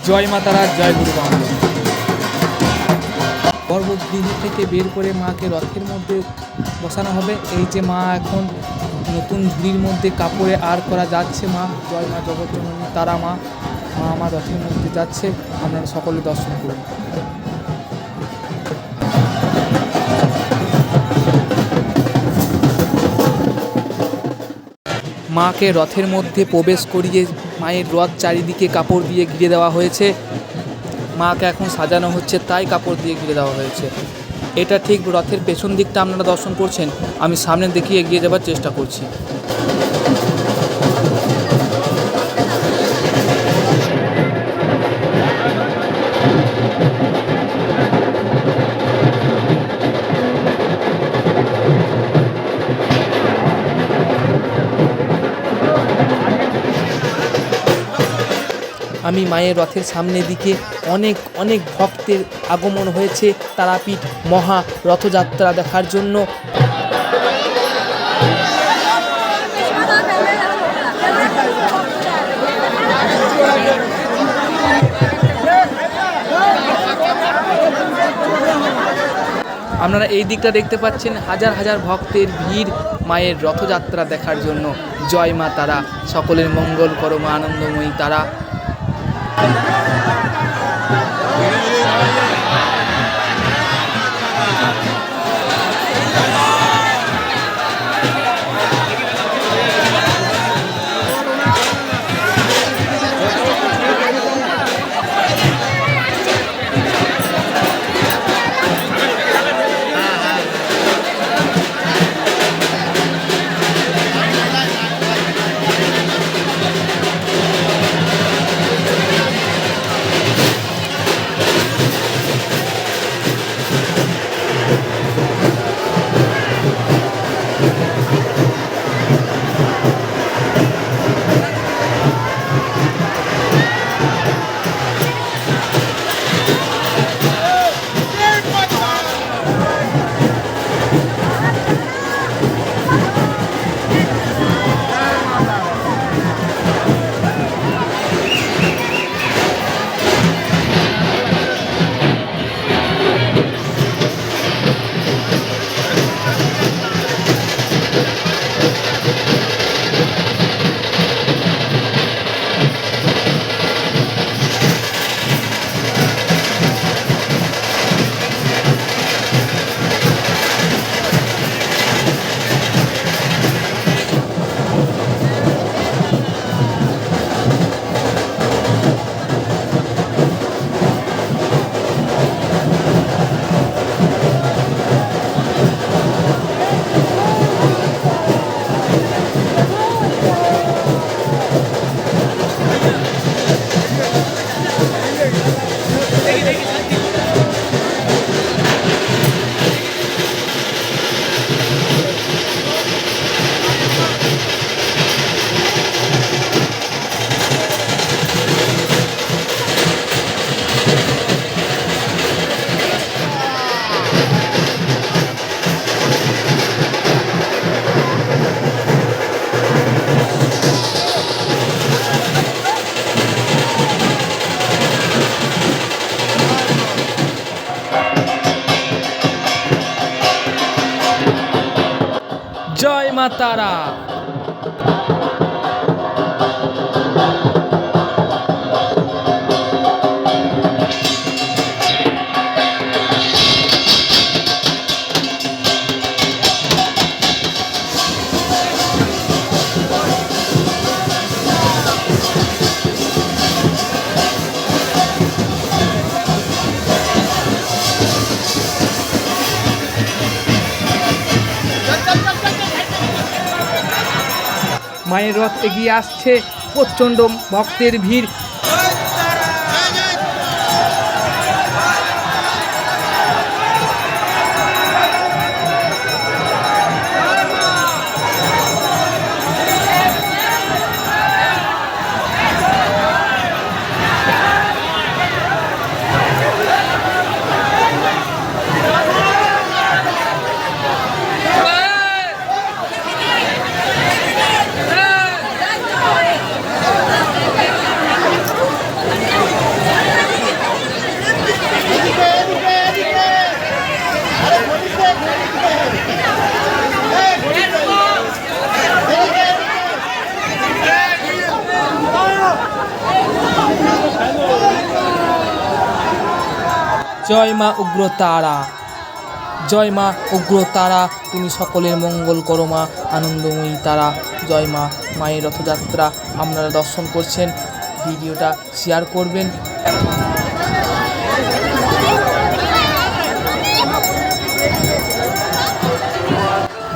জয় মা তারা, জয় গুরু বামদেব। গর্ভগৃহ থেকে বের করে মাকে রথের মধ্যে বসানো হবে। এই যে মা এখন নতুন ঝুড়ির মধ্যে কাপড়ে আর করা যাচ্ছে। মা জয় মা জগৎজননী তারা মা, মা আমার রথের মধ্যে যাচ্ছে, আপনারা সকলে দর্শন করুন। মাকে রথের মধ্যে প্রবেশ করিয়ে মায়ের রথ চারিদিকে কাপড় দিয়ে ঘিরে দেওয়া হয়েছে। মাকে এখন সাজানো হচ্ছে, তাই কাপড় দিয়ে ঘিরে দেওয়া হয়েছে। এটা ঠিক রথের পেছন দিকটা আপনারা দর্শন করছেন, আমি সামনের দিকে এগিয়ে যাবার চেষ্টা করছি। আমি মায়ের রথের সামনের দিকে অনেক অনেক ভক্তের আগমন হয়েছে তারাপীঠ মহা রথযাত্রা দেখার জন্য। আপনারা এই দিকটা দেখতে পাচ্ছেন, হাজার হাজার ভক্তের ভিড় মায়ের রথযাত্রা দেখার জন্য। জয় মা তারা, সকলের মঙ্গল করো মা আনন্দময়ী তারা। জয় মা তারা। মায়ের রথ এগিয়ে আসছে, প্রচণ্ড ভক্তের ভিড়। জয় মা উগ্রতারা, জয় মা উগ্রতারা, তুমি সকলের মঙ্গল করো মা আনন্দময়ী তারা। জয় মা। মায়ের রথযাত্রা আপনারা দর্শন করছেন, ভিডিওটা শেয়ার করবেন।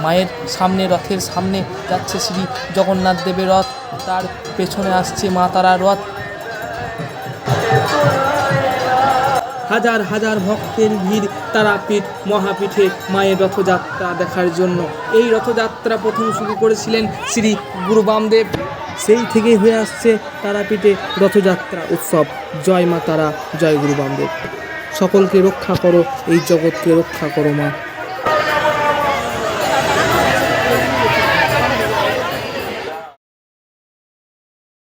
মায়ের সামনে, রথের সামনে যাচ্ছে শ্রী জগন্নাথ দেবের রথ, তার পেছনে আসছে মা তারার রথ। হাজার হাজার ভক্তের ভিড় তারাপীঠ মহাপীঠে মায়ের রথযাত্রা দেখার জন্য। এই রথযাত্রা প্রথম শুরু করেছিলেন শ্রী গুরু বামদেব, সেই থেকেই হয়ে আসছে তারাপীঠে রথযাত্রা উৎসব। জয় মা তারা, জয় গুরু বামদেব। সকলকে রক্ষা করো, এই জগৎকে রক্ষা করো মা।